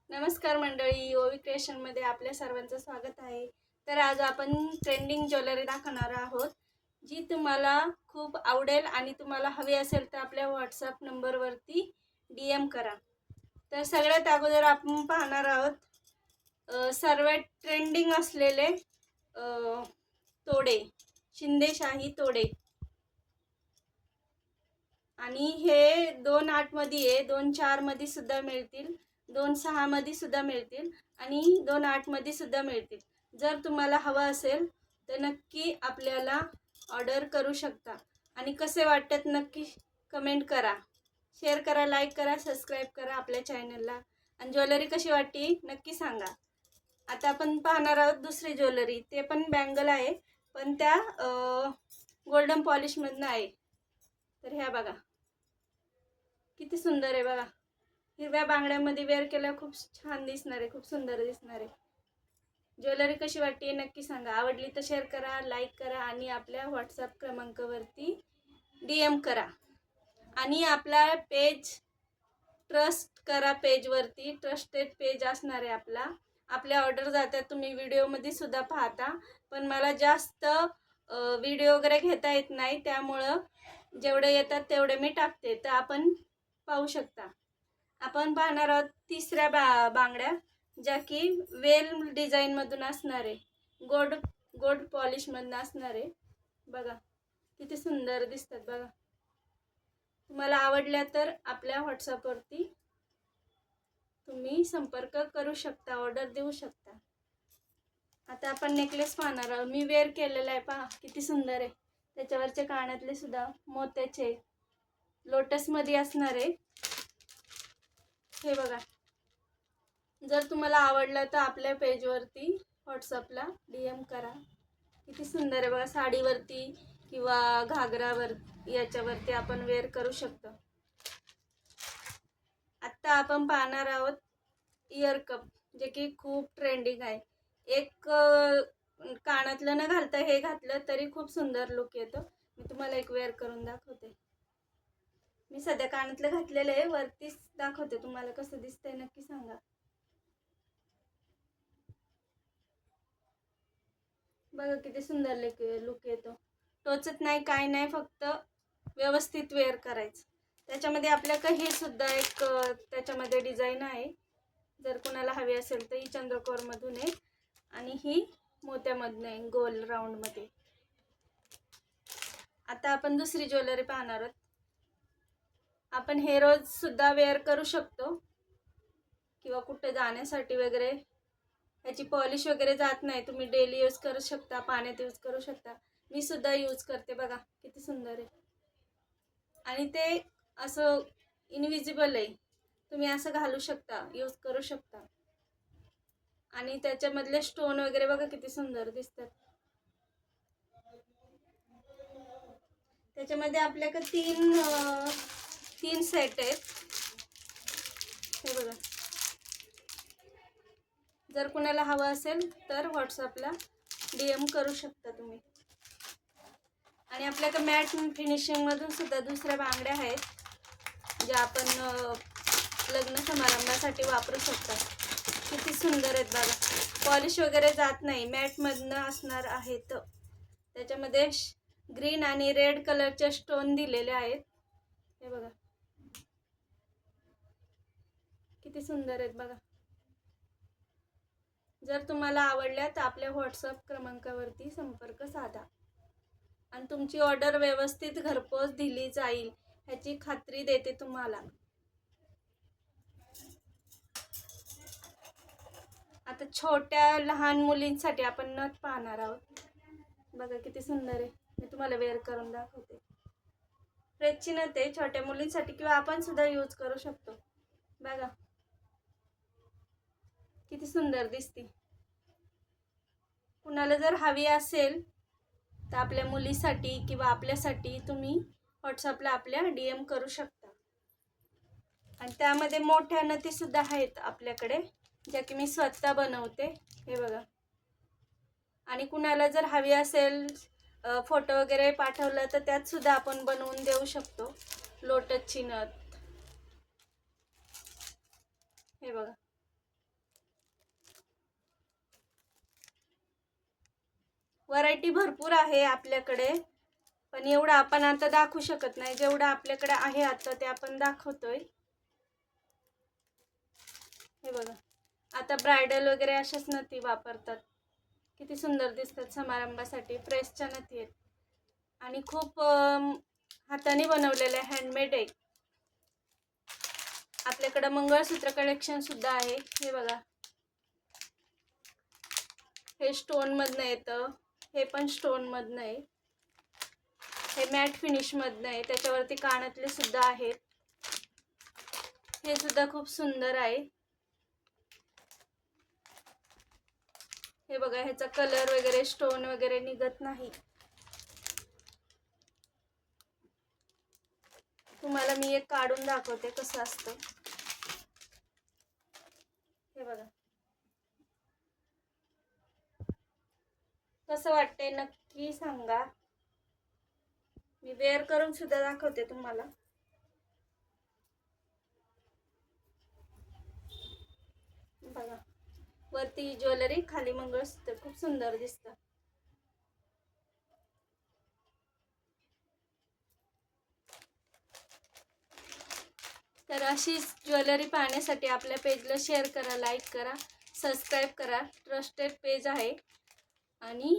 नमस्कार मंडळी, ओवी क्रिएशनमध्ये आपल्या सर्वांचं स्वागत आहे. तर आज आपण ट्रेंडिंग ज्वेलरी दाखवणार आहोत, जी तुम्हाला खूप आवडेल आणि तुम्हाला हवी असेल तर आपल्या व्हॉट्सअप नंबरवरती DM करा. तर सगळ्यात अगोदर आपण पाहणार आहोत सर्वात ट्रेंडिंग असलेले तोडे, शिंदेशाही तोडे. आणि हे 2.8 मध्ये आहे, 2.4 मध्ये सुद्धा मिळतील, 2.6 मध्ये सुद्धा मिळतील आणि 2.8 मध्ये सुद्धा मिळतील. जर तुम्हाला हवं असेल तर नक्की आपल्याला ऑर्डर करू शकता. आणि कसे वाटतात नक्की कमेंट करा, शेअर करा, लाईक करा, सबस्क्राईब करा आपल्या चॅनलला. आणि ज्वेलरी कशी वाटली नक्की सांगा. आता आपण पाहणार आहोत दुसरी ज्वेलरी. ते पण बँगल आहे, पण त्या गोल्डन पॉलिशमधनं आहे. तर ह्या बघा किती सुंदर आहे बघा. हिरव्या बांगड्यामध्ये वेअर केल्या खूप छान दिसणार आहे, खूप सुंदर दिसणार आहे. ज्वेलरी कशी वाटते नक्की सांगा. आवडली तर शेअर करा, लाईक करा आणि आपल्या व्हॉट्सअप क्रमांकावरती DM करा. आणि आपला पेज ट्रस्ट करा, पेजवरती ट्रस्टेड पेज असणार आहे आपला. आपल्या ऑर्डर जातात, तुम्ही व्हिडिओमध्ये सुद्धा पाहता, पण मला जास्त व्हिडिओ वगैरे घेता येत नाही, त्यामुळं जेवढे येतात तेवढे मी टाकते. तर आपण पाहू शकता. आपण पाहणार आहोत तिसऱ्या बांगड्या, ज्या की वेल डिझाईनमधून असणार आहे, गोल्ड पॉलिशमधून असणार आहे. बघा किती सुंदर दिसतात बघा. तुम्हाला आवडल्या तर आपल्या व्हॉट्सअपवरती तुम्ही संपर्क करू शकता, ऑर्डर देऊ शकता. आता आपण नेकलेस पाहणार आहोत. मी वेअर केलेला आहे, पहा किती सुंदर आहे. त्याच्यावरचे कानातले सुद्धा मोत्याचे लोटसमध्ये असणार आहे. हे बघा. जर तुम्हाला आवडलं तर आपल्या पेजवरती व्हॉट्सअपला DM करा. किती सुंदर आहे बघा. साडीवरती किंवा घागरावर याच्यावरती आपण वेअर करू शकतो. आत्ता आपण पाहणार आहोत इयर कप, जे की खूप ट्रेंडिंग आहे. एक कानातलं न घालता हे घातलं तरी खूप सुंदर लुक येतो. मी तुम्हाला एक वेअर करून दाखवते. मी सध्या कानातलं घातलेलं आहे, वरतीच दाखवते तुम्हाला कसं दिसतंय नक्की सांगा. बघा किती सुंदर लुक येतो. टोचत नाही, काय नाही, फक्त व्यवस्थित वेअर करायचं. त्याच्यामध्ये आपल्याकडे हे सुद्धा एक त्याच्यामध्ये डिझाईन आहे. जर कोणाला हवी असेल तर ही चंद्रकोरमधून आहे आणि ही मोत्यामधून आहे, गोल राऊंडमध्ये. आता आपण दुसरी ज्वेलरी पाहणार आहोत. आपण हे रोज सुद्धा वेअर करू शकतो किंवा कुठे जाण्यासाठी वगैरे. याची पॉलिश वगैरे जात नाही, तुम्ही डेली यूज करू शकता, पाण्यात यूज करू शकता. मी सुद्धा यूज करते. बघा किती सुंदर आहे. आणि ते असं इनविजिबल आहे, तुम्ही असं घालू शकता, यूज करू शकता. आणि त्याच्यामधले स्टोन वगैरे बघा किती सुंदर दिसतात. त्याच्यामध्ये आपल्याकडे तीन सेट आहेत. हे बघा. जर कुणाला हवं असेल तर व्हॉट्सअपला DM करू शकता तुम्ही. आणि आपल्याकडे मॅट फिनिशिंगमधून सुद्धा दुसऱ्या बांगड्या आहेत, ज्या आपण लग्न समारंभासाठी वापरू शकता. किती सुंदर आहेत बघा. पॉलिश वगैरे जात नाही, मॅटमधनं असणार आहेत. त्याच्यामध्ये ग्रीन आणि रेड कलरचे स्टोन दिलेले आहेत. हे बघा किती सुंदर आहेत बघा. जर तुम्हाला आवडल्या तर आपल्या व्हॉट्सअप क्रमांकावरती संपर्क साधा आणि तुमची ऑर्डर व्यवस्थित घरपोच दिली जाईल, ह्याची खात्री देते तुम्हाला. आता छोट्या लहान मुलींसाठी आपण नथ पाहणार आहोत. बघा किती सुंदर आहे. मी तुम्हाला वेअर करून दाखवते. फ्रेशची नथ आहे, छोट्या मुलींसाठी किंवा आपण सुद्धा यूज करू शकतो. बघा किती सुंदर दिसते. कुणाला जर हवी असेल तर आपल्या मुलीसाठी किंवा आपल्यासाठी तुम्ही व्हॉट्सअपला आपल्या DM करू शकता. आणि त्यामध्ये मोठ्या नथी सुद्धा आहेत आपल्याकडे, ज्या की मी स्वतः बनवते. हे बघा. आणि कुणाला जर हवी असेल फोटो वगैरे पाठवलं तर त्यात सुद्धा आपण बनवून देऊ शकतो. लोटसची नथ हे बघा. व्हरायटी भरपूर आहे आपल्याकडे, पण एवढं आपण आता दाखवू शकत नाही. जेवढं आपल्याकडे आहे आता ते आपण दाखवतोय. हे बघा, आता ब्रायडल वगैरे अशाच नथी वापरतात. किती सुंदर दिसतात समारंभासाठी. प्रेसच्या नथी आहेत आणि खूप हाताने बनवलेले हँडमेड आहे. आपल्याकडे मंगळसूत्र कलेक्शन सुद्धा आहे. हे बघा, हे स्टोन मधनं येतं, हे पण स्टोन मधनं आहे. हे मॅट फिनिश मधनं आहे. त्याच्यावरती कानातले सुद्धा आहेत. हे सुद्धा खूप सुंदर आहे. हे बघा, ह्याचा कलर वगैरे स्टोन वगैरे निघत नाही. तुम्हाला मी एक काढून दाखवते कसं असतं. हे बघा, कसं वाटतंय नक्की सांगा. मी वेअर करून सुद्धा दाखवते तुम्हाला. बघा, वरती ज्वेलरी, खाली मंगळसूत्र, खूप सुंदर दिसतं. तर अशीच ज्वेलरी पाहण्यासाठी आपल्या पेजला शेअर करा, लाईक करा, सबस्क्राईब करा. ट्रस्टेड पेज आहे. आणि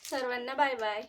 सर्वांना बाय बाय.